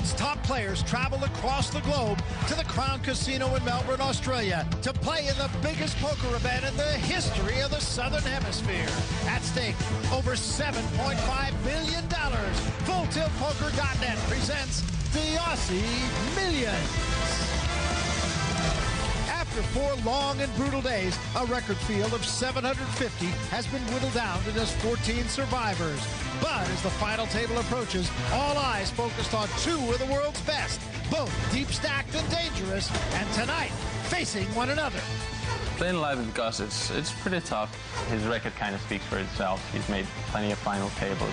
world's top players travel across the globe to the Crown Casino in Melbourne, Australia to play in the biggest poker event in the history of the Southern Hemisphere. At stake, over $7.5 million. FullTiltPoker.net presents the Aussie Millions. After 4 long and brutal days, a record field of 750 has been whittled down to just 14 survivors. But as the final table approaches, all eyes focused on 2 of the world's best, both deep-stacked and dangerous, and tonight, facing one another. Playing live with Gus, it's pretty tough. His record kind of speaks for itself. He's made plenty of final tables.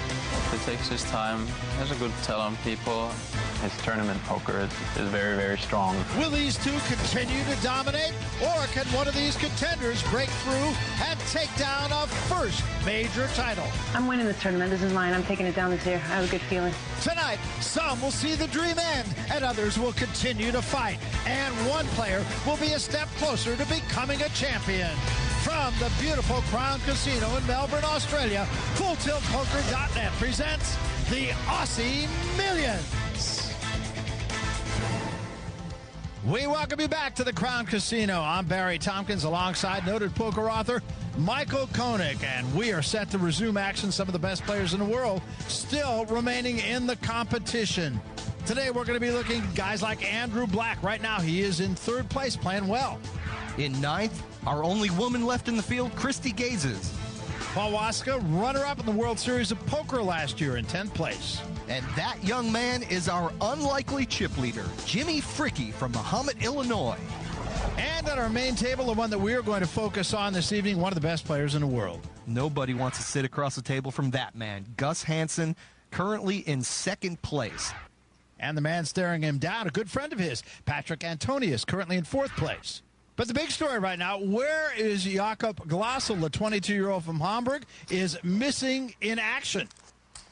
He takes his time, has a good tell on people. His tournament poker is very, very strong. Will these two continue to dominate? Or can one of these contenders break through and take down a first major title? I'm winning this tournament. This is mine. I'm taking it down this year. I have a good feeling. Tonight, some will see the dream end, and others will continue to fight. And one player will be a step closer to becoming a champion. From the beautiful Crown Casino in Melbourne, Australia, FullTiltPoker.net presents the Aussie Millions. We welcome you back to the Crown Casino. I'm Barry Tompkins alongside noted poker author Michael Koenig, and we are set to resume action. Some of the best players in the world still remaining in the competition. Today we're going to be looking at guys like Andrew Black. Right now he is in 3rd place, playing well. In 9th, our only woman left in the field, Christy Gazes. Paul Waska, runner-up in the World Series of Poker last year, in 10th place. And that young man is our unlikely chip leader, Jimmy Fricke from Mahomet, Illinois. And at our main table, the one that we are going to focus on this evening, one of the best players in the world. Nobody wants to sit across the table from that man, Gus Hansen, currently in 2nd place. And the man staring him down, a good friend of his, Patrick Antonius, currently in 4th place. But the big story right now, where is Jakob Glassel, the 22-year-old from Hamburg, is missing in action.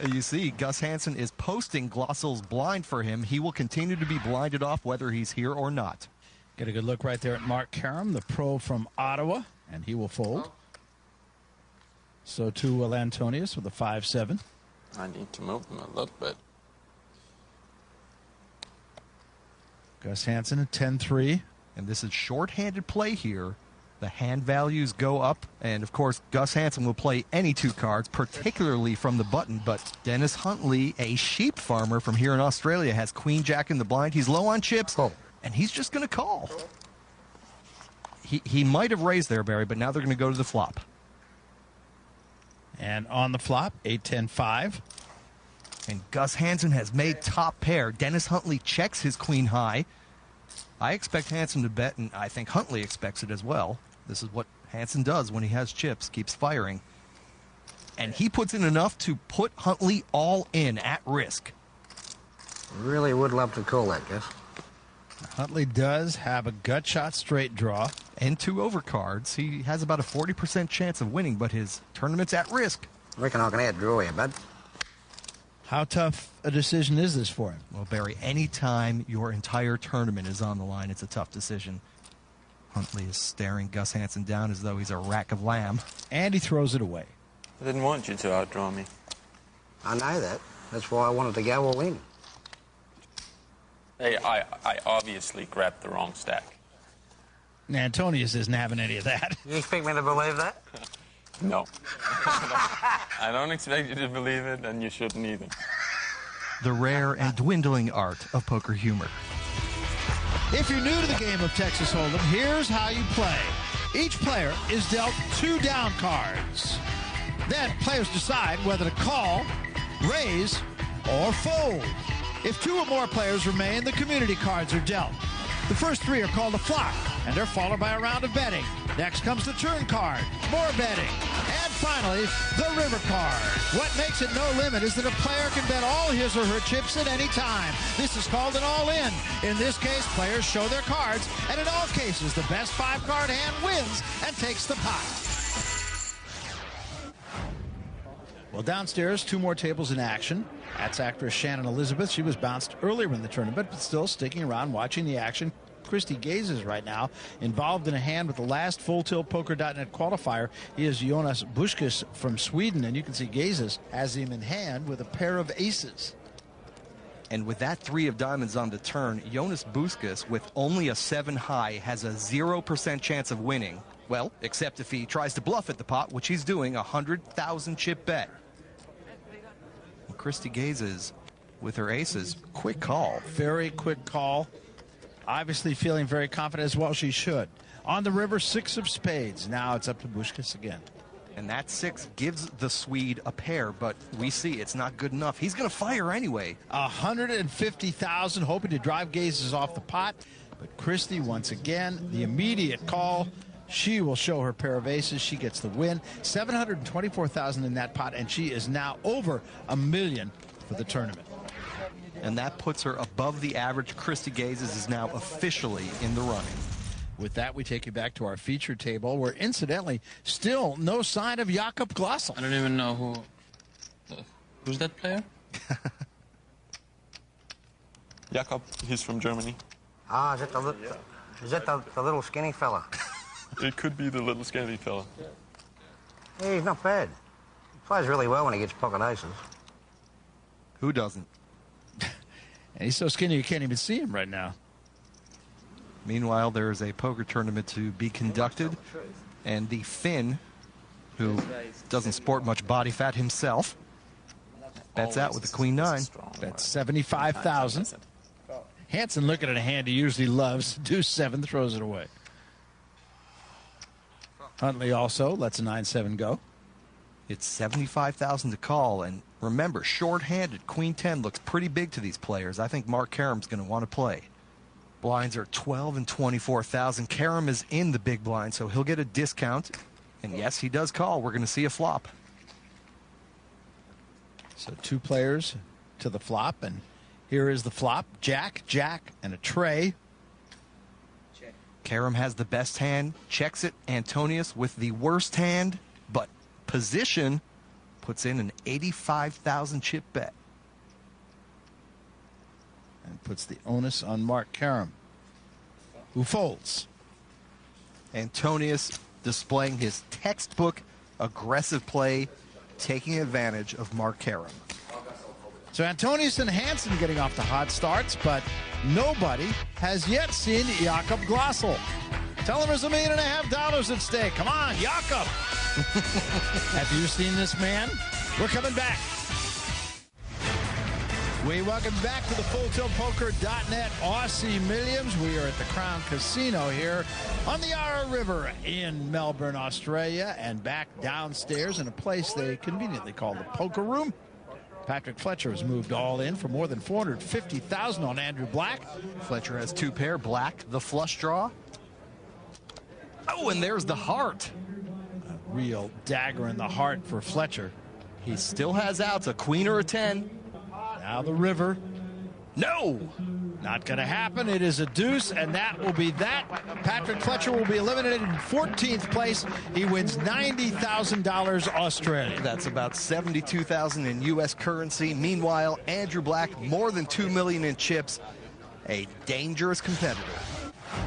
You see, Gus Hansen is posting Glassel's blind for him. He will continue to be blinded off whether he's here or not. Get a good look right there at Mark Karam, the pro from Ottawa, and he will fold. So too will Antonius with a 5-7. I need to move him a little bit. Gus Hansen at 10-3. And this is short-handed play here. The hand values go up, and of course Gus Hansen will play any 2 cards, particularly from the button, but Dennis Huntley, a sheep farmer from here in Australia, has Queen Jack in the blind. He's low on chips, and he's just going to call. He might have raised there, Barry, but now they're going to go to the flop. And on the flop, 8-10-5. And Gus Hansen has made top pair. Dennis Huntley checks his queen high. I expect Hansen to bet, and I think Huntley expects it as well. This is what Hansen does when he has chips, keeps firing. And he puts in enough to put Huntley all in at risk. Really would love to call that, Gus. Huntley does have a gut shot straight draw. And 2 overcards. He has about a 40% chance of winning, but his tournament's at risk. Reckon I can outdraw you, bud. How tough a decision is this for him? Well, Barry, anytime your entire tournament is on the line, it's a tough decision. Huntley is staring Gus Hansen down as though he's a rack of lamb. And he throws it away. I didn't want you to outdraw me. I know that. That's why I wanted to go all in. Hey, I obviously grabbed the wrong stack. Antonius isn't having any of that. You expect me to believe that? No. I don't expect you to believe it, and you shouldn't either. The rare and dwindling art of poker humor. If you're new to the game of Texas Hold'em, here's how you play. Each player is dealt 2 down cards. Then players decide whether to call, raise, or fold. If 2 or more players remain, the community cards are dealt. The first 3 are called a flop, and they're followed by a round of betting. Next comes the turn card, more betting, and finally, the river card. What makes it no limit is that a player can bet all his or her chips at any time. This is called an all-in. In this case, players show their cards, and in all cases, the best 5-card hand wins and takes the pot. Well, downstairs, 2 more tables in action. That's actress Shannon Elizabeth. She was bounced earlier in the tournament, but still sticking around watching the action. Christy Gazes right now involved in a hand with the last FullTiltPoker.net qualifier. He is Jonas Buskis from Sweden, and you can see Gazes has him in hand with a pair of aces. And with that 3 of diamonds on the turn, Jonas Busquets, with only a 7 high, has a 0% chance of winning. Well, except if he tries to bluff at the pot, which he's doing, 100,000 chip bet. And Christy Gazes with her aces. Quick call. Very quick call. Obviously feeling very confident as well. She should. On the river, 6 of spades. Now it's up to Busquets again. And that 6 gives the Swede a pair, but we see it's not good enough. He's going to fire anyway. 150,000, hoping to drive Gazes off the pot. But Christy, once again, the immediate call. She will show her pair of aces. She gets the win. 724,000 in that pot, and she is now over $1 million for the tournament. And that puts her above the average. Christy Gazes is now officially in the running. With that, we take you back to our feature table, where, incidentally, still no sign of Jakob Glossel. I don't even know who's that player? Jakob, he's from Germany. Ah, is that the little skinny fella? It could be the little skinny fella. Yeah, he's not bad. He plays really well when he gets pocket aces. Who doesn't? And he's so skinny you can't even see him right now. Meanwhile, there is a poker tournament to be conducted, and the Finn, who doesn't sport much body fat himself, bets out with the Queen 9. That's 75,000. Hansen looking at a hand he usually loves. Deuce 7, throws it away. Huntley also lets a 9-7 go. It's 75,000 to call, and remember, short-handed Queen 10 looks pretty big to these players. I think Mark Karum's going to want to play. Blinds are 12 and 24,000. Karam is in the big blind, so he'll get a discount. And yes, he does call. We're going to see a flop. So 2 players to the flop, and here is the flop. Jack, Jack, and a tray. Karam has the best hand, checks it. Antonius with the worst hand, but position puts in an 85,000 chip bet. And puts the onus on Mark Karam, who folds. Antonius displaying his textbook aggressive play, taking advantage of Mark Karam. So Antonius and Hansen getting off to hot starts, but nobody has yet seen Jakob Glossel. Tell him there's $1.5 million at stake. Come on, Jakob. Have you seen this man? We're coming back. We welcome back to the FullTiltPoker.net Aussie Millions. We are at the Crown Casino here on the Yarra River in Melbourne, Australia, and back downstairs in a place they conveniently call the Poker Room. Patrick Fletcher has moved all in for more than $450,000 on Andrew Black. Fletcher has 2 pair, Black, the flush draw. Oh, and there's the heart. A real dagger in the heart for Fletcher. He still has outs, a queen or a 10. Now the river. No! Not going to happen. It is a deuce, and that will be that. Patrick Fletcher will be eliminated in 14th place. He wins $90,000 Australian. That's about $72,000 in U.S. currency. Meanwhile, Andrew Black, more than $2 million in chips. A dangerous competitor.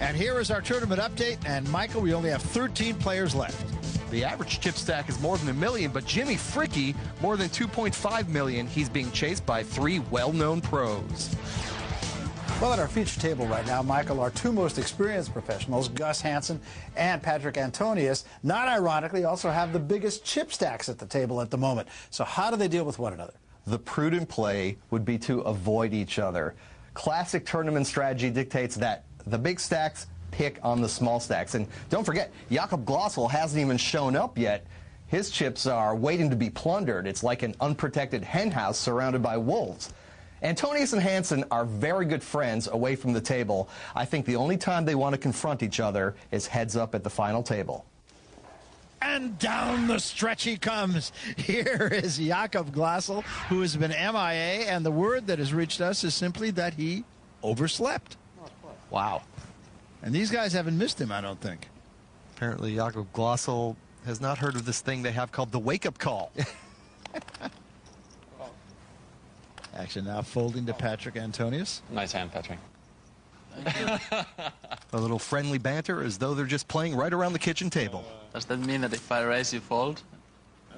And here is our tournament update. And, Michael, we only have 13 players left. The average chip stack is more than $1 million, but Jimmy Fricke, more than $2.5 million. He's being chased by 3 well-known pros. Well, at our feature table right now, Michael, our 2 most experienced professionals, Gus Hansen and Patrick Antonius, not ironically, also have the biggest chip stacks at the table at the moment. So how do they deal with one another? The prudent play would be to avoid each other. Classic tournament strategy dictates that the big stacks pick on the small stacks. And don't forget, Jakob Glossel hasn't even shown up yet. His chips are waiting to be plundered. It's like an unprotected henhouse surrounded by wolves. Antonius and Hansen are very good friends away from the table. I think the only time they want to confront each other is heads up at the final table. And down the stretch he comes. Here is Jakob Glossel, who has been MIA, and the word that has reached us is simply that he overslept. Wow. And these guys haven't missed him, I don't think. Apparently, Jakob Glossel has not heard of this thing they have called the wake-up call. Action now folding to Patrick Antonius. Nice hand, Patrick. A little friendly banter as though they're just playing right around the kitchen table. Does that mean that if I raise, you fold?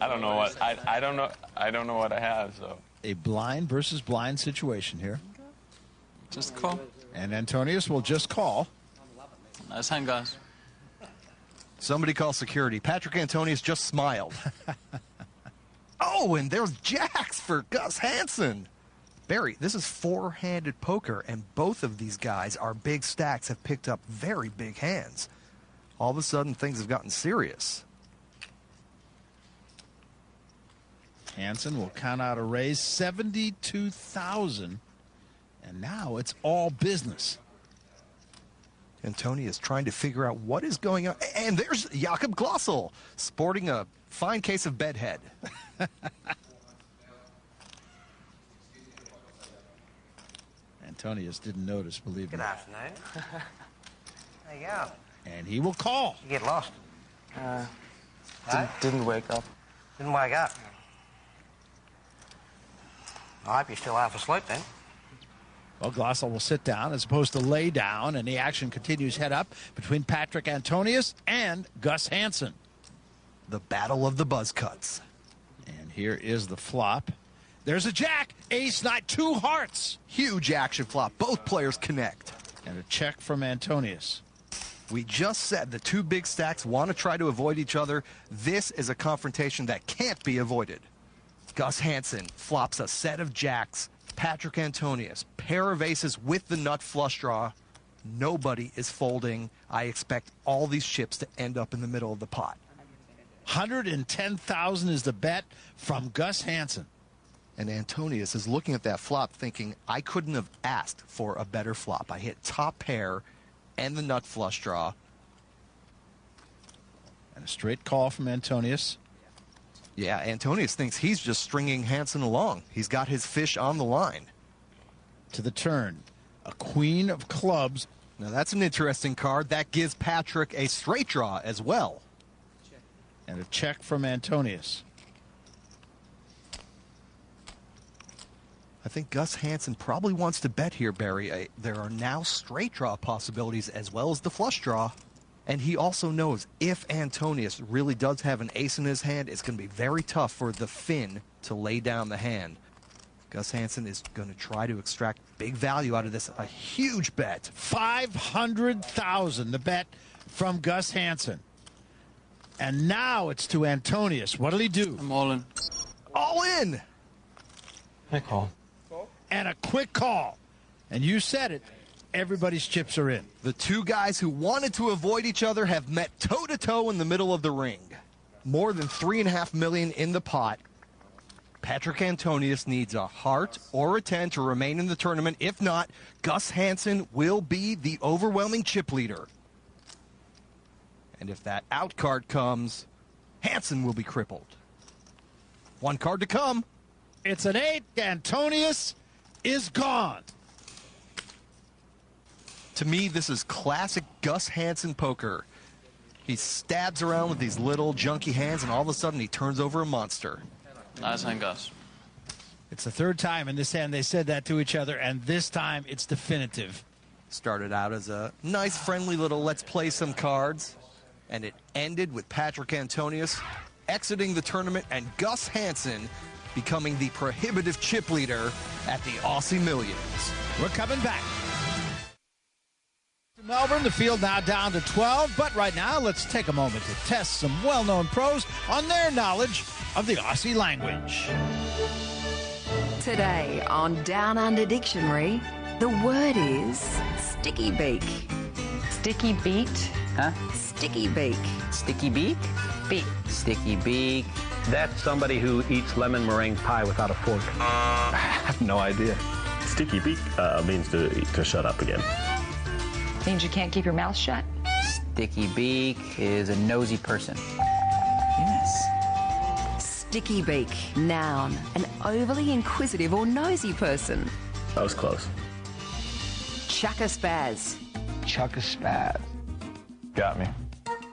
I don't know what I don't know what I have. So A blind versus blind situation here. Just call. And Antonius will just call. Nice hand, guys. Somebody call security. Patrick Antonius just smiled. Oh, and there's jacks for Gus Hansen. Barry, this is four-handed poker, and both of these guys, our big stacks, have picked up very big hands. All of a sudden, things have gotten serious. Hansen will count out a raise, 72,000. And now it's all business. Antonius trying to figure out what is going on. And there's Jakob Glossel, sporting a fine case of bedhead. Antonius didn't notice, believe me. Good afternoon. There you go. And he will call. You get lost. Didn't wake up. Didn't wake up. I hope you're still half asleep then. Well, Glossel will sit down as opposed to lay down, and the action continues head up between Patrick Antonius and Gus Hansen. The battle of the buzz cuts. And here is the flop. There's a jack, ace, nine, two hearts. Huge action flop. Both players connect. And a check from Antonius. We just said the two big stacks want to try to avoid each other. This is a confrontation that can't be avoided. Gus Hansen flops a set of jacks. Patrick Antonius, pair of aces with the nut flush draw. Nobody is folding. I expect all these chips to end up in the middle of the pot. 110,000 is the bet from Gus Hansen. And Antonius is looking at that flop thinking, I couldn't have asked for a better flop. I hit top pair and the nut flush draw. And a straight call from Antonius. Yeah, Antonius thinks he's just stringing Hansen along. He's got his fish on the line. To the turn, a queen of clubs. Now that's an interesting card. That gives Patrick a straight draw as well. And a check from Antonius. I think Gus Hansen probably wants to bet here, Barry. There are now straight draw possibilities as well as the flush draw. And he also knows if Antonius really does have an ace in his hand, it's going to be very tough for the Finn to lay down the hand. Gus Hansen is going to try to extract big value out of this. A huge bet. 500,000, the bet from Gus Hansen. And now it's to Antonius. What'll he do? I'm all in. All in! I call. And a quick call. And you said it. Everybody's chips are in. The two guys who wanted to avoid each other have met toe-to-toe in the middle of the ring. More than $3.5 million in the pot. Patrick Antonius needs a heart or a 10 to remain in the tournament. If not, Gus Hansen will be the overwhelming chip leader. And if that out card comes, Hansen will be crippled. One card to come. It's an 8. Antonius is gone. To me, this is classic Gus Hansen poker. He stabs around with these little junky hands, and all of a sudden he turns over a monster. Nice hand, Gus. It's the third time in this hand they said that to each other, and this time it's definitive. Started out as a nice, friendly little let's play some cards, and it ended with Patrick Antonius exiting the tournament and Gus Hansen becoming the prohibitive chip leader at the Aussie Millions. We're coming back. Melbourne, the field now down to 12, but right now let's take a moment to test some well-known pros on their knowledge of the Aussie language. Today on Down Under Dictionary, the word is sticky beak. Sticky beat. Huh? Sticky beak. Sticky beak? Beat. Sticky beak. That's somebody who eats lemon meringue pie without a fork. I have no idea. Sticky beak means to shut up again. Means you can't keep your mouth shut. Sticky beak is a nosy person. Yes. Sticky beak. Noun. An overly inquisitive or nosy person. That was close. Chuck-a-spaz. Chuck-a-spaz. Got me.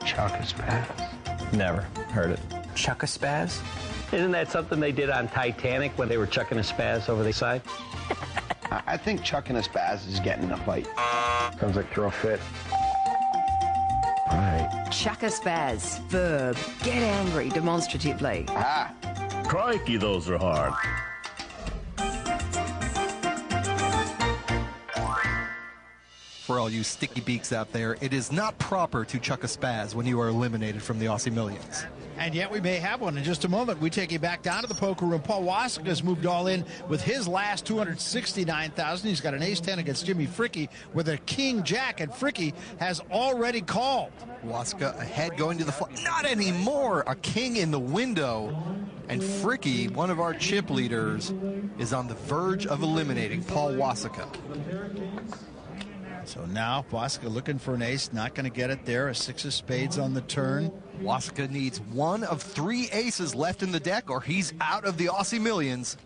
Chuck-a-spaz. Never heard it. Chuck-a-spaz? Isn't that something they did on Titanic when they were chucking a spaz over the side? I think chucking a spaz is getting a fight. Sounds like throw a fit. All right. Chuck-a-spaz. Verb. Get angry demonstratively. Ah. Crikey, those are hard. for all you sticky beaks out there, it is not proper to chuck a spaz when you are eliminated from the Aussie Millions. And yet we may have one in just a moment. We take you back down to the poker room. Paul Wasik has moved all in with his last 269,000. He's got an ace-10 against Jimmy Fricke with a king-jack, and Fricke has already called. Wasik ahead going to the flop. Not anymore. A king in the window. And Fricke, one of our chip leaders, is on the verge of eliminating Paul Wasik. So now Wasik looking for an ace, not going to get it there. A 6 of spades on the turn. Wasik needs one of 3 aces left in the deck, or he's out of the Aussie Millions.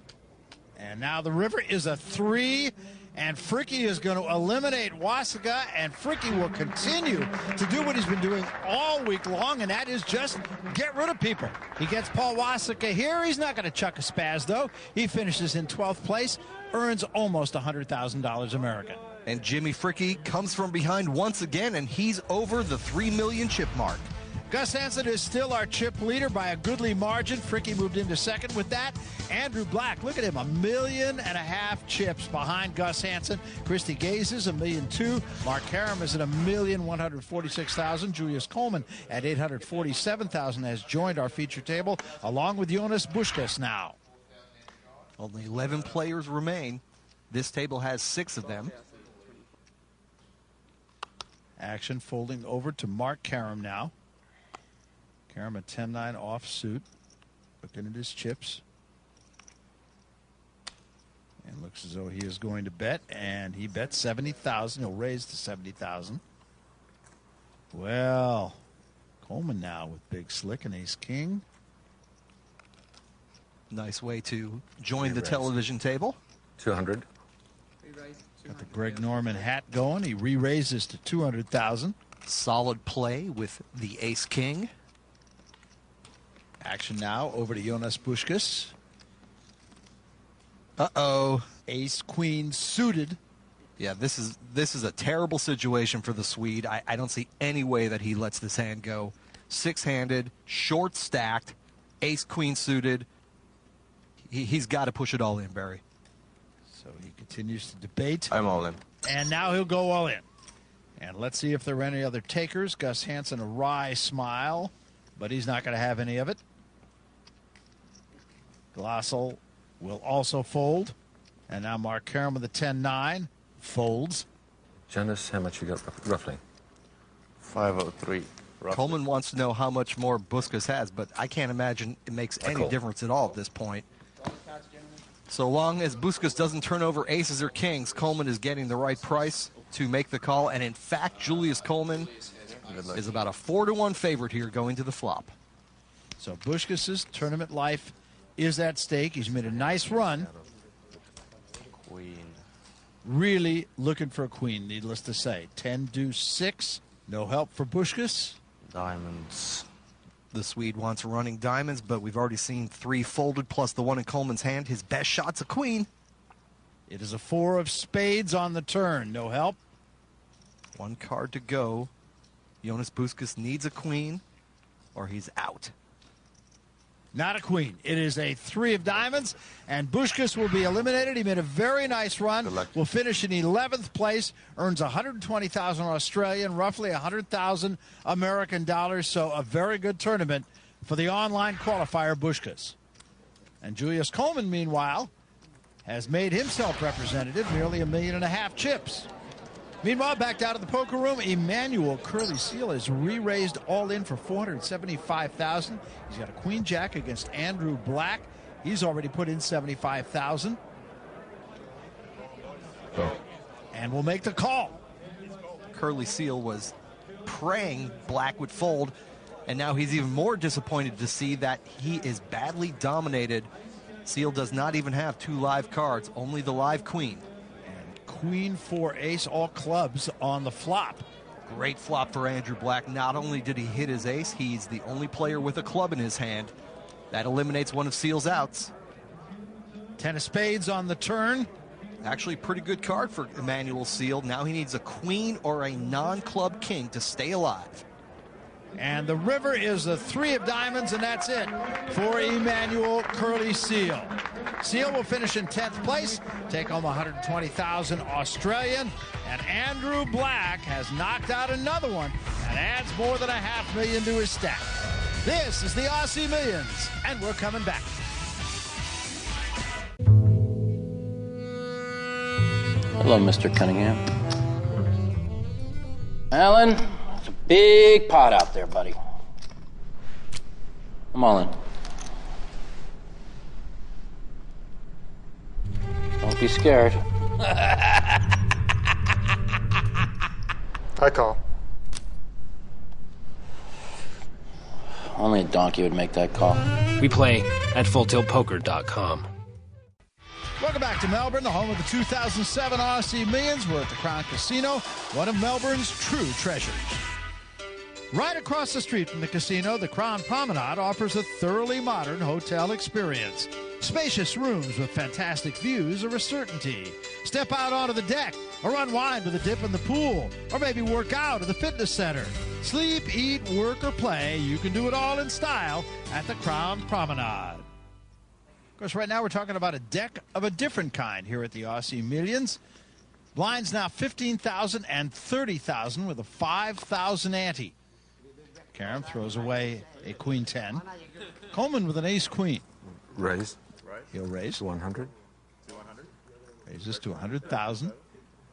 And now the river is a 3, and Fricke is going to eliminate Wasik, and Fricke will continue to do what he's been doing all week long, and that is just get rid of people. He gets Paul Wasik here. He's not going to chuck a spaz, though. He finishes in 12th place, earns almost $100,000 American. And Jimmy Fricke comes from behind once again, and he's over the 3 million chip mark. Gus Hansen is still our chip leader by a goodly margin. Fricke moved into second with that. Andrew Black, look at him, 1.5 million chips behind Gus Hansen. Christy Gaze is $1.2 million. Mark Karam is at $1,146,000. Julius Coleman at $847,000 has joined our feature table, along with Jonas Bushkas now. Only 11 players remain. This table has 6 of them. Action folding over to Mark Karam now. Karam a 10-9 offsuit. Looking at his chips. And looks as though he is going to bet. And he bets 70,000. He'll raise to 70,000. Well, Coleman now with big slick and ace king. Nice way to join the television table. 200. Got the Greg Norman hat going. He re-raises to 200,000. Solid play with the ace-king. Action now over to Jonas Bushkas. Uh-oh. Ace-queen suited. Yeah, this is a terrible situation for the Swede. I don't see any way that he lets this hand go. 6-handed, short-stacked, ace-queen suited. He's got to push it all in, Barry. So he continues to debate. I'm all in. And now he'll go all in. And let's see if there are any other takers. Gus Hansen, a wry smile, but he's not going to have any of it. Glossel will also fold. And now Mark Karam with a 10-9 folds. Jonas, how much you got roughly? 503. Roughly. Coleman wants to know how much more Bushkas has, but I can't imagine it makes any difference at all at this point. So long as Bushkas doesn't turn over aces or kings, Coleman is getting the right price to make the call. And in fact, Julius Coleman is about a 4-1 favorite here going to the flop. So Bushkas' tournament life is at stake. He's made a nice run. Queen. Really looking for a queen, needless to say. 10 deuce 6. No help for Bushkas. Diamonds. The Swede wants running diamonds, but we've already seen 3 folded plus the one in Coleman's hand. His best shot's a queen. It is a 4 of spades on the turn. No help. 1 card to go. Jonas Bushkas needs a queen or he's out. Not a queen. It is a 3 of diamonds, and Bushkas will be eliminated. He made a very nice run. Will finish in 11th place, earns 120,000 Australian, roughly 100,000 American dollars. So a very good tournament for the online qualifier Bushkas. And Julius Coleman, meanwhile, has made himself representative, nearly 1.5 million chips. Meanwhile, back down to the poker room, Emmanuel Curly Seal is re-raised all in for $475,000. He's got a queen jack against Andrew Black. He's already put in $75,000. And will make the call. Curly Seal was praying Black would fold, and now he's even more disappointed to see that he is badly dominated. Seal does not even have 2 live cards, only the live queen. Queen 4 ace, all clubs on the flop. Great flop for Andrew Black. Not only did he hit his ace, he's the only player with a club in his hand. That eliminates one of Seal's outs. 10 of spades on the turn. Actually, pretty good card for Emmanuel Seal. Now he needs a queen or a non-club king to stay alive. And the river is a 3 of diamonds, and that's it for Emmanuel Curly Seal. Seal will finish in 10th place, take home 120,000 Australian, and Andrew Black has knocked out another one and adds more than $500,000 to his stack. This is the Aussie Millions, and we're coming back. Hello, Mr. Cunningham. Alan, it's a big pot out there, buddy. I'm all in. Don't be scared. I call. Only a donkey would make that call. We play at FullTiltPoker.com. Welcome back to Melbourne, the home of the 2007 Aussie Millions. We're at the Crown Casino, one of Melbourne's true treasures. Right across the street from the casino, the Crown Promenade offers a thoroughly modern hotel experience. Spacious rooms with fantastic views are a certainty. Step out onto the deck or unwind with a dip in the pool, or maybe work out at the fitness center. Sleep, eat, work, or play, you can do it all in style at the Crown Promenade. Of course, right now we're talking about a deck of a different kind here at the Aussie Millions. Blinds now 15,000 and 30,000 with a 5,000 ante. Karam throws away a queen 10. Coleman with an ace queen. Raise. He'll raise. 100. Raises to 100,000.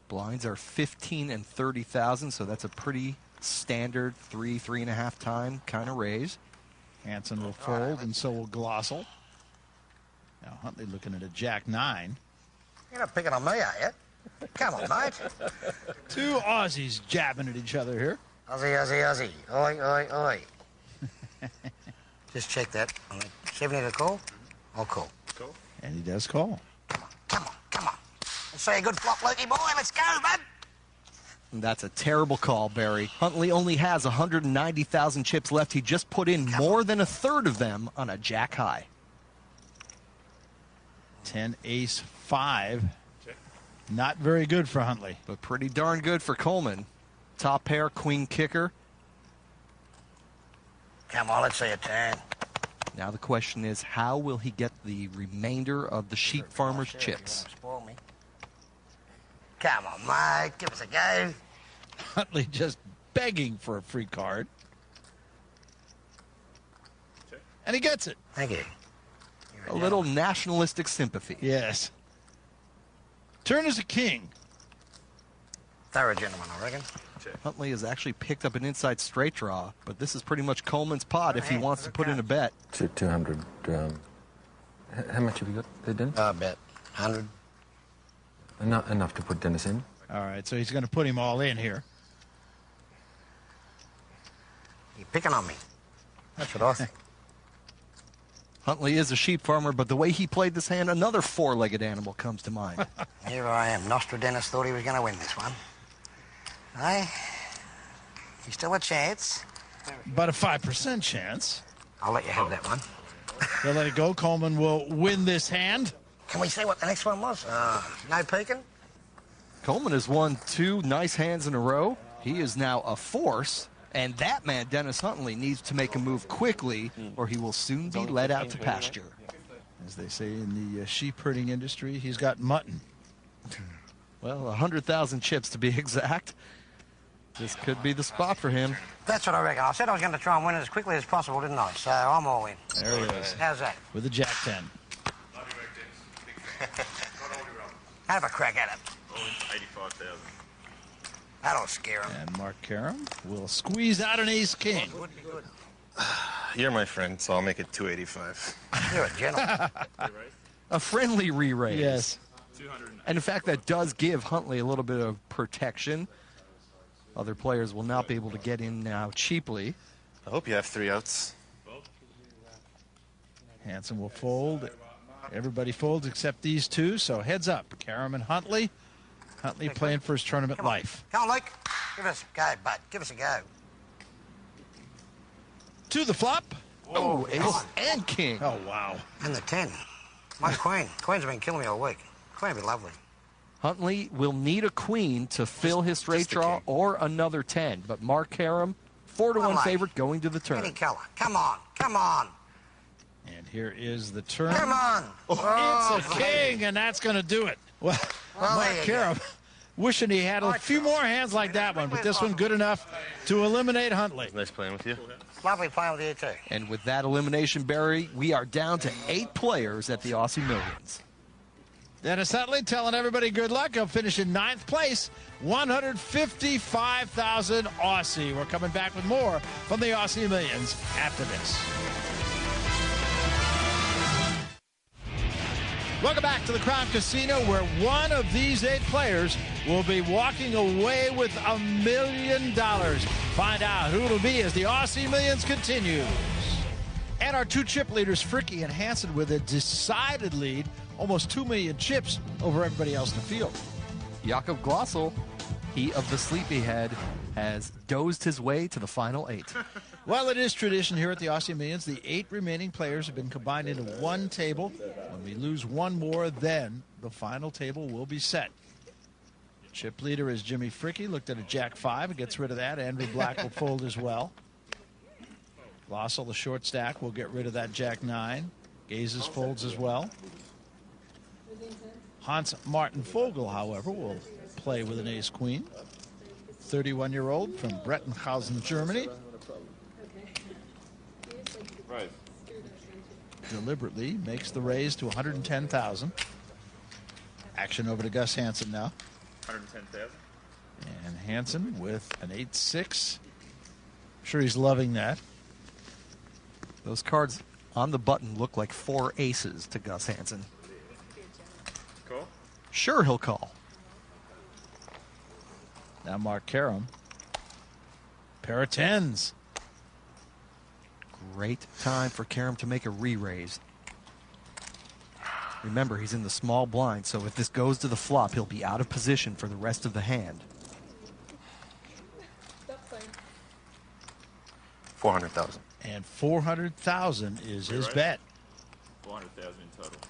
Blinds are 15 and 30,000, so that's a pretty standard 3.5 time kind of raise. Hansen will fold, and so will Glossel. Now Huntley looking at a jack 9. You're not picking on me, are you? Come on, mate. Two Aussies jabbing at each other here. Aussie, Aussie, Aussie. Oi, oi, oi. Just check that. 70 to call? I'll call. Cool. And he does call. Come on. Let's see a good flop, Lukey boy. Let's go, bud. And that's a terrible call, Barry. Huntley only has 190,000 chips left. He just put in more than a third of them on a jack high. 10 ace 5. Not very good for Huntley, but pretty darn good for Coleman. Top pair, queen kicker. Come on, let's see a turn. Now the question is, how will he get the remainder of the sheep farmer's chips? Spoil me. Come on, mate. Give us a go. Huntley just begging for a free card. And he gets it. Thank you. A little nationalistic sympathy. Yes. Turn is a king. Thorough gentleman, I reckon. Huntley has actually picked up an inside straight draw, but this is pretty much Coleman's pot if he wants to put in a bet. 200. How much have you got there, Dennis? Bet 100. Enough to put Dennis in. All right, so he's going to put him all in here. You're picking on me. That's what I think. Hey? is a sheep farmer, but the way he played this hand, another four-legged animal comes to mind. Here I am. Nostradamus thought he was going to win this one. Hey, you still a chance. But a 5% chance. I'll let you have that one. They'll let it go. Coleman will win this hand. Can we see what the next one was? No peeking? Coleman has won two nice hands in a row. He is now a force, and that man, Dennis Huntley, needs to make a move quickly, or he will soon be led out to pasture. As they say in the sheep herding industry, he's got mutton. Well, 100,000 chips to be exact. This could be the spot for him. That's what I reckon. I said I was going to try and win it as quickly as possible, didn't I? So I'm all in. There he is. How's that? With a jack 10. Have a crack at it. 85,000. That'll scare him. And Mark Karam will squeeze out an ace-king. You're my friend, so I'll make it 285. You're a gentleman. A friendly re-raise. Yes. And in fact, that does give Huntley a little bit of protection. Other players will not be able to get in now cheaply. I hope you have 3 outs. Hansen will fold. Everybody folds except these two, so heads up. Karam and Huntley. Huntley playing for his tournament life. Come on, Luke. Give us a go, bud. Give us a go. To the flop. Oh, ace and king. Oh, wow. And the 10. My queen. Queens have been killing me all week. Queen would be lovely. Huntley will need a queen to fill his straight draw or another 10. But Mark Karam, 4-1 favorite going to the turn. Any colour. Come on. Come on. And here is the turn. Come on. It's a king, and that's going to do it. Well, Mark Karam wishing he had a few more hands like that one, but this one good enough to eliminate Huntley. Nice playing with you. Lovely playing with you, too. And with that elimination, Barry, we are down to 8 players at the Aussie Millions. Dennis Huntley telling everybody good luck. He'll finish in 9th place, 155,000 Aussie. We're coming back with more from the Aussie Millions after this. Welcome back to the Crown Casino, where one of these 8 players will be walking away with $1 million. Find out who it'll be as the Aussie Millions continues. And our 2 chip leaders, Fricky and Hansen, with a decided lead, almost 2 million chips over everybody else in the field. Jakob Glossel, he of the sleepyhead, has dozed his way to the final 8. Well, it is tradition here at the Aussie Millions. The 8 remaining players have been combined into one table. When we lose one more, then the final table will be set. Chip leader is Jimmy Fricky. Looked at a Jack 5 and gets rid of that. Andrew Black will fold as well. Glossel, the short stack, will get rid of that Jack 9. Gazes folds as well. Hans Martin Vogel, however, will play with an ace queen. 31-year-old from Brettenhausen, Germany. Right. Deliberately makes the raise to 110,000. Action over to Gus Hansen now. 110,000. And Hansen with an 8-6. Sure, he's loving that. Those cards on the button look like 4 aces to Gus Hansen. Cool. Sure, he'll call. Now Mark Karam. Pair of 10s. Great time for Karam to make a re-raise. Remember, he's in the small blind, so if this goes to the flop, he'll be out of position for the rest of the hand. 400,000. And 400,000 is his bet. 400,000 in total.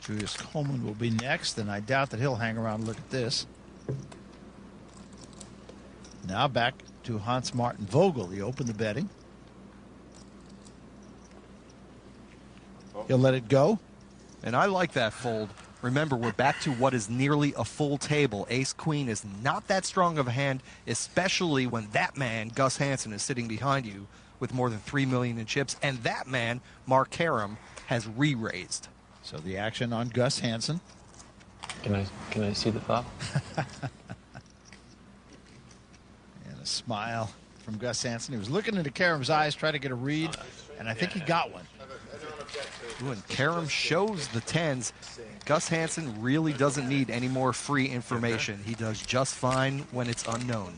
Julius Coleman will be next, and I doubt that he'll hang around and look at this. Now back to Hans Martin Vogel. He opened the betting. He'll let it go. And I like that fold. Remember, we're back to what is nearly a full table. Ace-Queen is not that strong of a hand, especially when that man, Gus Hansen, is sitting behind you with more than 3 million in chips, and that man, Mark Karam, has re-raised. So the action on Gus Hansen. Can I see the flop? And a smile from Gus Hansen. He was looking into Karam's eyes, trying to get a read, and I think he got one. Ooh, and Karam shows the 10s. Gus Hansen really doesn't need any more free information. He does just fine when it's unknown.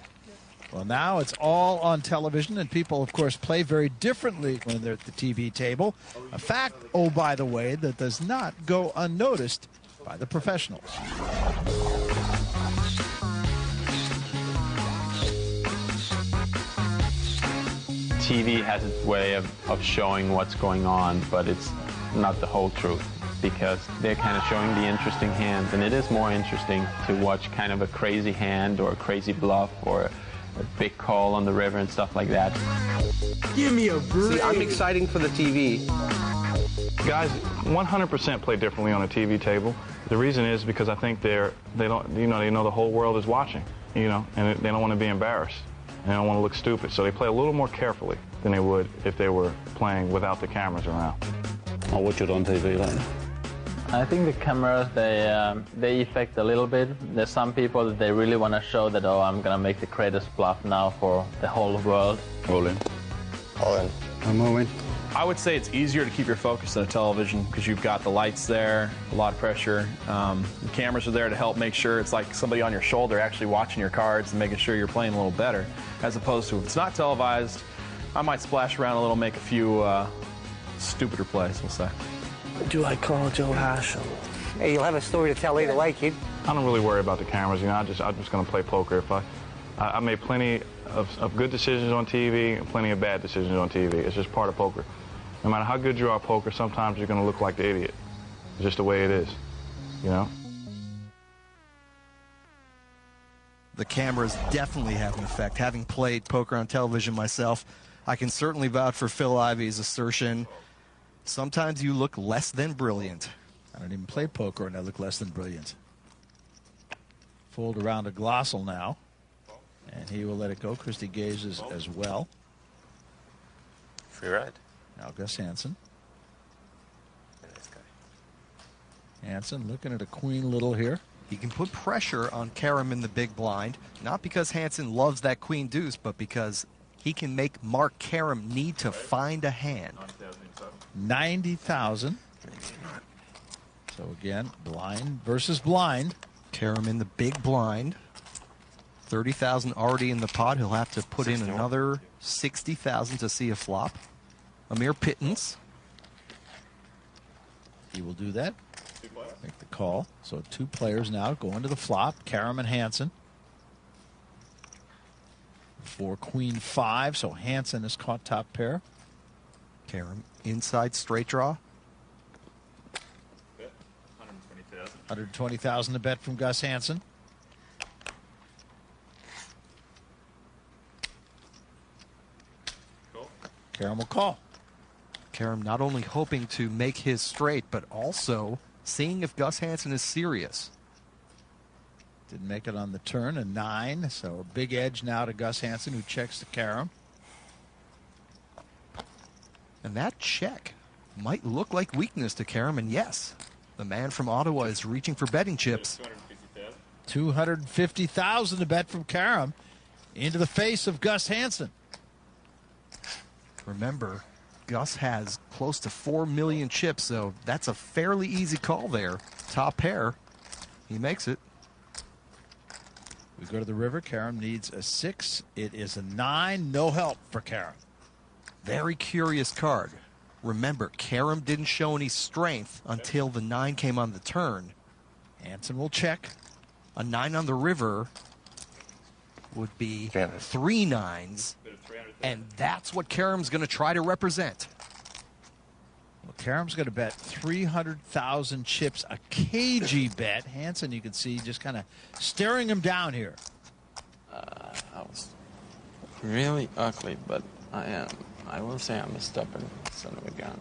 Well, now it's all on television, and people, of course, play very differently when they're at the TV table. A fact, oh, by the way, that does not go unnoticed by the professionals. TV has its way of showing what's going on, but it's not the whole truth, because they're kind of showing the interesting hands, and it is more interesting to watch kind of a crazy hand or a crazy bluff or a big call on the river and stuff like that. Give me a break. See, I'm exciting for the TV. Guys 100% play differently on a TV table. The reason is because I think they know the whole world is watching, and they don't want to be embarrassed. And they don't want to look stupid, so they play a little more carefully than they would if they were playing without the cameras around. I'll watch it on TV later. I think the cameras, they affect a little bit. There's some people that they really want to show that, oh, I'm going to make the greatest bluff now for the whole world. All in. All in. I'm all in. I would say it's easier to keep your focus on a television because you've got the lights there, a lot of pressure. The cameras are there to help make sure it's like somebody on your shoulder actually watching your cards and making sure you're playing a little better, as opposed to if it's not televised, I might splash around a little, make a few stupider plays, we'll say. Do I call Joe Hassel? Hey, you'll have a story to tell either way, kid. I don't really worry about the cameras. I'm just going to play poker. If I made plenty of good decisions on TV and plenty of bad decisions on TV. It's just part of poker. No matter how good you are at poker, sometimes you're going to look like the idiot. It's just the way it is, The cameras definitely have an effect. Having played poker on television myself, I can certainly vouch for Phil Ivey's assertion. Sometimes you look less than brilliant. I don't even play poker, and I look less than brilliant. Fold around to Glossel now, and he will let it go. Christy gazes as well. Free ride. Now Gus Hansen. Hansen looking at a queen little here. He can put pressure on Karam in the big blind, not because Hansen loves that queen deuce, but because he can make Mark Karam need to find a hand. 90,000. So again, blind versus blind. Karam in the big blind. 30,000 already in the pot. He'll have to put in another 60,000 to see a flop. Amir pittance. He will do that. Make the call. So 2 players now going to the flop. Karam and Hansen. For queen 5, so Hansen is caught top pair. Karam inside straight draw. 120,000 to bet from Gus Hansen. Karam will call. Karam not only hoping to make his straight, but also seeing if Gus Hansen is serious. Didn't make it on the turn, a 9, so a big edge now to Gus Hansen, who checks to Karam. And that check might look like weakness to Karam, and yes, the man from Ottawa is reaching for betting chips. 250,000 to bet from Karam into the face of Gus Hansen. Remember, Gus has close to 4 million chips, so that's a fairly easy call there. Top pair, he makes it. We go to the river. Karam needs a 6. It is a 9. No help for Karam. Very curious card. Remember, Karam didn't show any strength until the 9 came on the turn. Hansen will check. A 9 on the river would be 3 9s, and that's what Karam's going to try to represent. Well, Karam's going to bet 300,000 chips, a cagey bet. Hansen, you can see, just kind of staring him down here. I was really ugly, but I will say I'm a stubborn son of a gun.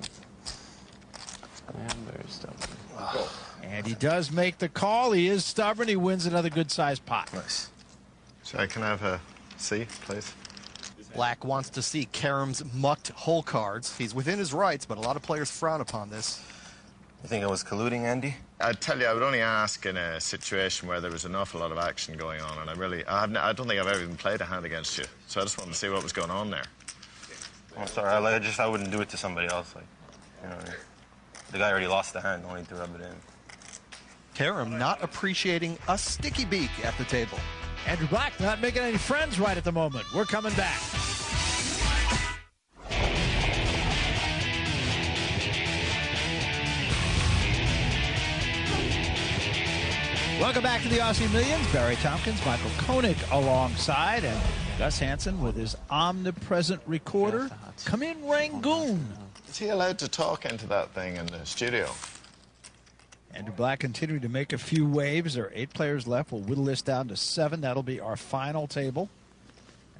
I am very stubborn. And he does make the call. He is stubborn. He wins another good-sized pot. Nice. So I can have a C, please. Black wants to see Karam's mucked hole cards. He's within his rights, but a lot of players frown upon this. You think I was colluding, Andy? I'd tell you, I would only ask in a situation where there was an awful lot of action going on, and I don't think I've ever even played a hand against you. So I just wanted to see what was going on there. Oh, sorry. I wouldn't do it to somebody else. Like, you know, the guy already lost the hand. No need to rub it in. Karam not appreciating a sticky beak at the table. Andrew Black not making any friends right at the moment. We're coming back. Welcome back to the Aussie Millions. Barry Tompkins, Michael Koenig alongside, and Gus Hansen with his omnipresent recorder. Come in, Rangoon. Is he allowed to talk into that thing in the studio? Andrew Black continuing to make a few waves. There are 8 players left. We'll whittle this down to 7. That'll be our final table.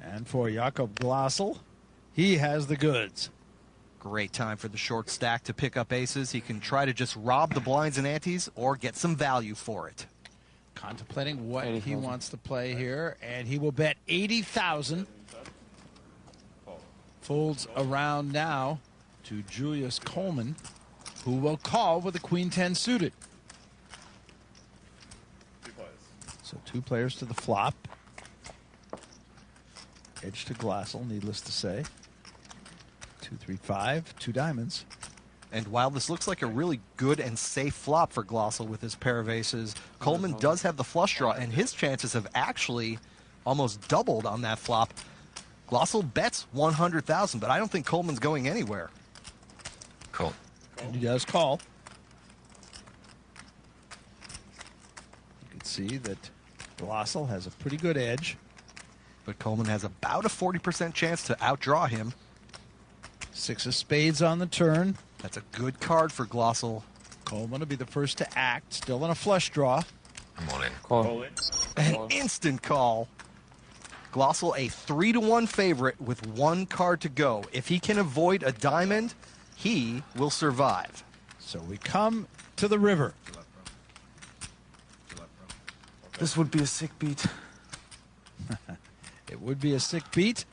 And for Jakob Glossel, he has the goods. Great time for the short stack to pick up aces. He can try to just rob the blinds and antes or get some value for it. Contemplating what he wants to play here, and he will bet 80,000. Folds around now to Julius Coleman, who will call with a queen 10 suited. So 2 players to the flop. Edge to Glossel, needless to say. 2, 3, 5, 2 diamonds. And while this looks like a really good and safe flop for Glossel with his pair of aces, Coleman does have the flush draw, and his chances have actually almost doubled on that flop. Glossel bets 100,000, but I don't think Coleman's going anywhere. Cool. And he does call. You can see that Glossel has a pretty good edge. But Coleman has about a 40% chance to outdraw him. 6 of spades on the turn. That's a good card for Glossel. Coleman will be the first to act, still in a flush draw. I'm all in. Call. An instant call. Glossel a 3-1 favorite with 1 card to go. If he can avoid a diamond, he will survive. So we come to the river. This would be a sick beat. It would be a sick beat.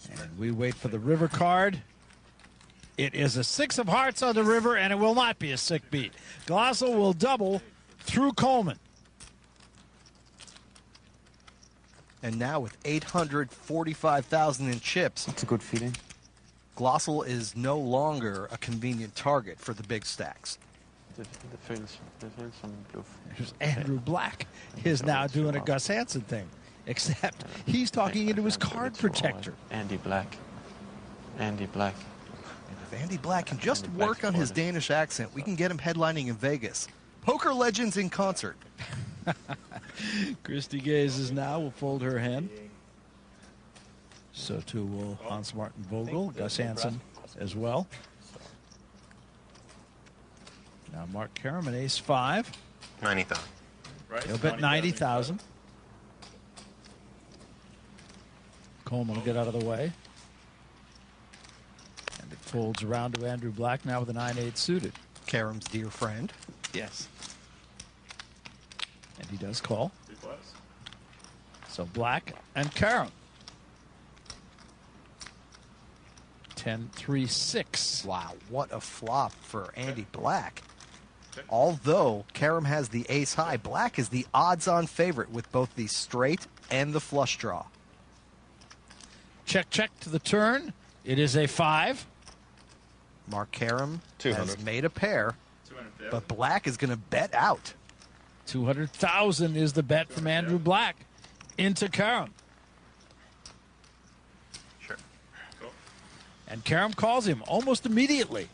And we wait for the river card. It is a 6 of hearts on the river, and it will not be a sick beat. Glossel will double through Coleman. And now with 845,000 in chips. That's a good feeling. Glossel is no longer a convenient target for the big stacks. Det finns some bluff. There's Andrew Black is now doing a Gus Hansen thing, except he's talking into his card protector. Andy Black. Andy Black. If Andy Black can just work on his Danish accent, we can get him headlining in Vegas. Poker legends in concert. Christy gazes now, will fold her hand. So too will Hans Martin Vogel, Gus Hansen as well. Now Mark Karam, an ace-5. 90,000. He'll bet 90,000. Coleman will get out of the way. And it folds around to Andrew Black now with a 9-8 suited. Karam's dear friend. Yes. And he does call. So Black and Karam. 10-3-6. Wow, what a flop for Andy Black. Although Karam has the ace high, Black is the odds-on favorite with both the straight and the flush draw. Check, check to the turn. It is a 5. Mark Karam 200. has made a pair, but Black is going to bet out. 200,000 is the bet from Andrew Black into Karam. Sure. Cool. And Karam calls him almost immediately.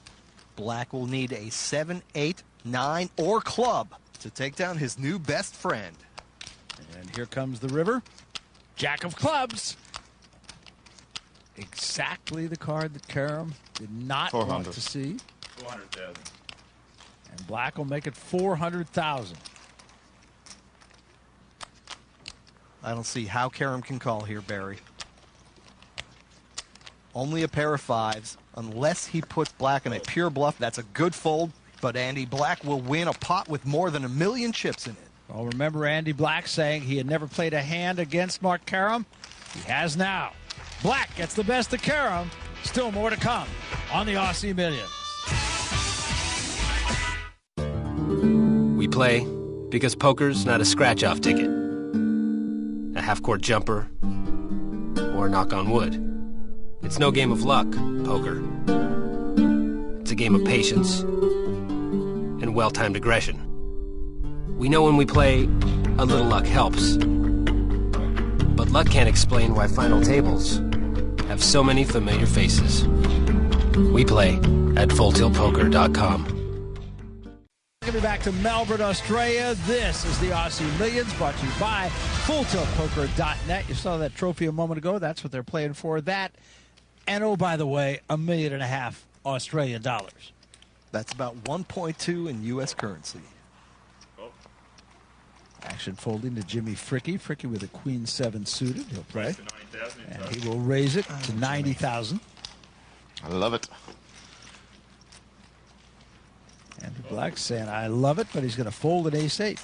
Black will need a 7, 8, 9, or club to take down his new best friend. And here comes the river. Jack of clubs. Exactly the card that Karam did not want to see. 400,000. And Black will make it 400,000. I don't see how Karam can call here, Barry. Only a pair of 5s. Unless he puts Black in a pure bluff, that's a good fold. But Andy Black will win a pot with more than 1 million chips in it. Well, remember Andy Black saying he had never played a hand against Mark Karam? He has now. Black gets the best of Karam. Still more to come on the Aussie Millions. We play because poker's not a scratch-off ticket, a half-court jumper, or a knock on wood. It's no game of luck, poker. It's a game of patience and well-timed aggression. We know when we play, a little luck helps. But luck can't explain why final tables have so many familiar faces. We play at FullTiltPoker.com. We're going to be back to Melbourne, Australia. This is the Aussie Millions, brought to you by FullTiltPoker.net. You saw that trophy a moment ago. That's what they're playing for. That, and oh, by the way, $1.5 million Australian dollars. That's about 1.2 in U.S. currency. Action folding to Jimmy Fricke. Fricke with a Queen 7 suited. He'll play. And he will raise it to 90,000. I love it. Andrew Black saying, I love it, but he's going to fold an ace-8.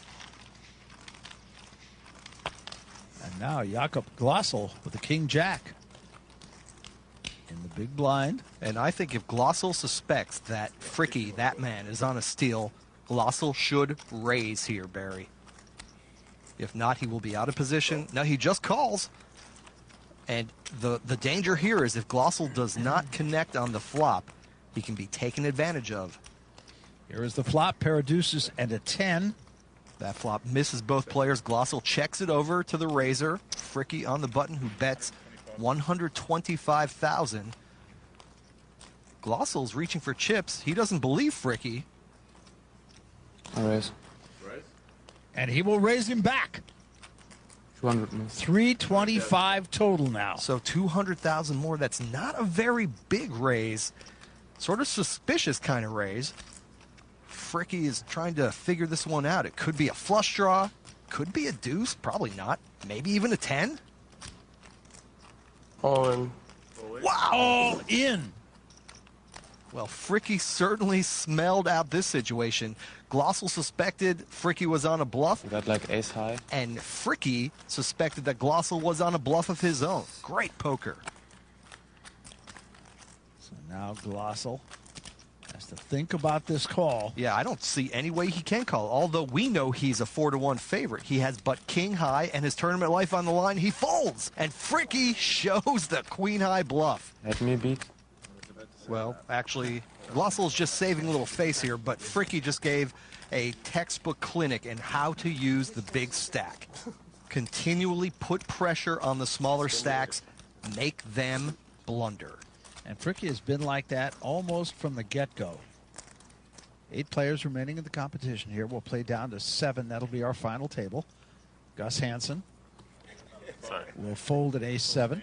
And now Jakob Glossel with the King-Jack in the big blind. And I think if Glossel suspects that Fricke, that man, is on a steal, Glossel should raise here, Barry. If not, he will be out of position. Now he just calls. And the danger here is if Glossel does not connect on the flop, he can be taken advantage of. Here is the flop, pair of deuces and a 10. That flop misses both players. Glossel checks it over to the raiser. Fricke on the button, who bets 125,000. Glossel's reaching for chips. He doesn't believe Fricke. I raise. And he will raise him back. 200 more. 325 total now. So 200,000 more. That's not a very big raise. Sort of suspicious kind of raise. Fricke is trying to figure this one out. It could be a flush draw. Could be a deuce, probably not. Maybe even a 10. All in. Wow! All in. Well, Fricky certainly smelled out this situation. Glossel suspected Fricky was on a bluff. You got like ace high. And Fricky suspected that Glossel was on a bluff of his own. Great poker. So now Glossel has to think about this call. Yeah, I don't see any way he can call. Although we know he's a 4-1 favorite. He has but king high and his tournament life on the line. He folds. And Fricky shows the queen high bluff. Let me beat. Well, actually, Glossel's just saving a little face here, but Fricky just gave a textbook clinic in how to use the big stack. Continually put pressure on the smaller stacks, make them blunder. And Fricky has been like that almost from the get-go. 8 players remaining in the competition here. We'll play down to 7. That'll be our final table. Gus Hansen will fold at ace-7.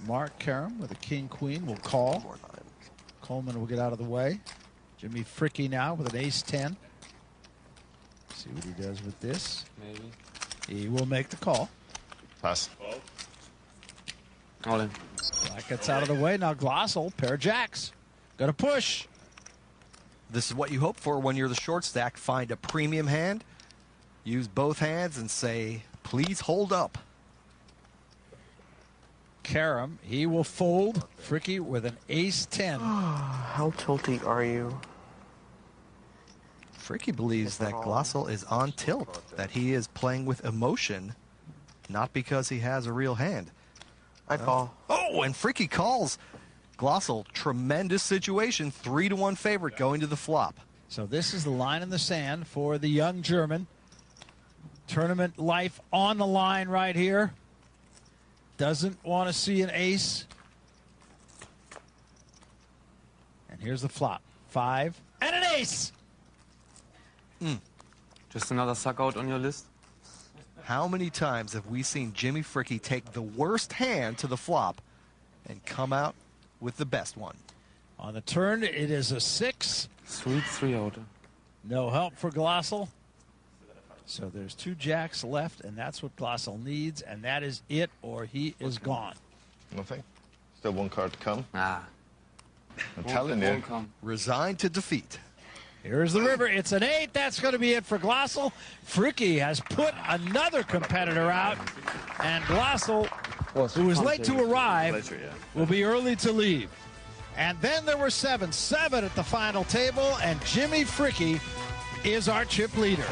Mark Karam with a king-queen will call. Coleman will get out of the way. Jimmy Fricky now with an ace-10. See what he does with this. Maybe. He will make the call. Pass. All in. Black gets out of the way. Now Glossel, pair of jacks. Got to push. This is what you hope for when you're the short stack. Find a premium hand, use both hands, and say, please hold up. Karam, he will fold. Fricky with an ace-10. How tilty are you? Fricky believes that Glossel is on tilt, that he is playing with emotion, not because he has a real hand. I call. Oh, and Fricky calls. Glossel, tremendous situation, 3-1 favorite going to the flop. So this is the line in the sand for the young German. Tournament life on the line right here. Doesn't want to see an ace. And here's the flop. 5 and an ace. Just another suck out on your list? How many times have we seen Jimmy Fricky take the worst hand to the flop and come out with the best one? On the turn, it is a 6. Sweet 3-outer. No help for Glossel. So there's 2 jacks left, and that's what Glossel needs, and that is it, or he is gone. Nothing. Still 1 card to come. Ah. I'm telling you. Resigned to defeat. Here's the river. It's an 8. That's going to be it for Glossel. Fricky has put another competitor out, and Glossel, who was late to arrive, will be early to leave. And then there were 7 at the final table, and Jimmy Fricky is our chip leader.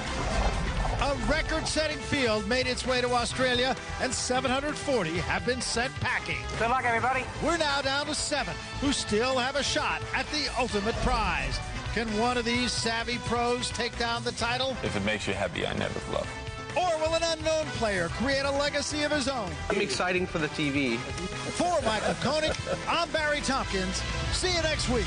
A record-setting field made its way to Australia, and 740 have been sent packing. Good luck, everybody. We're now down to 7, who still have a shot at the ultimate prize. Can one of these savvy pros take down the title? If it makes you happy, I never bluff. Or will an unknown player create a legacy of his own? I'm exciting for the TV. For Michael Koenig, I'm Barry Tompkins. See you next week.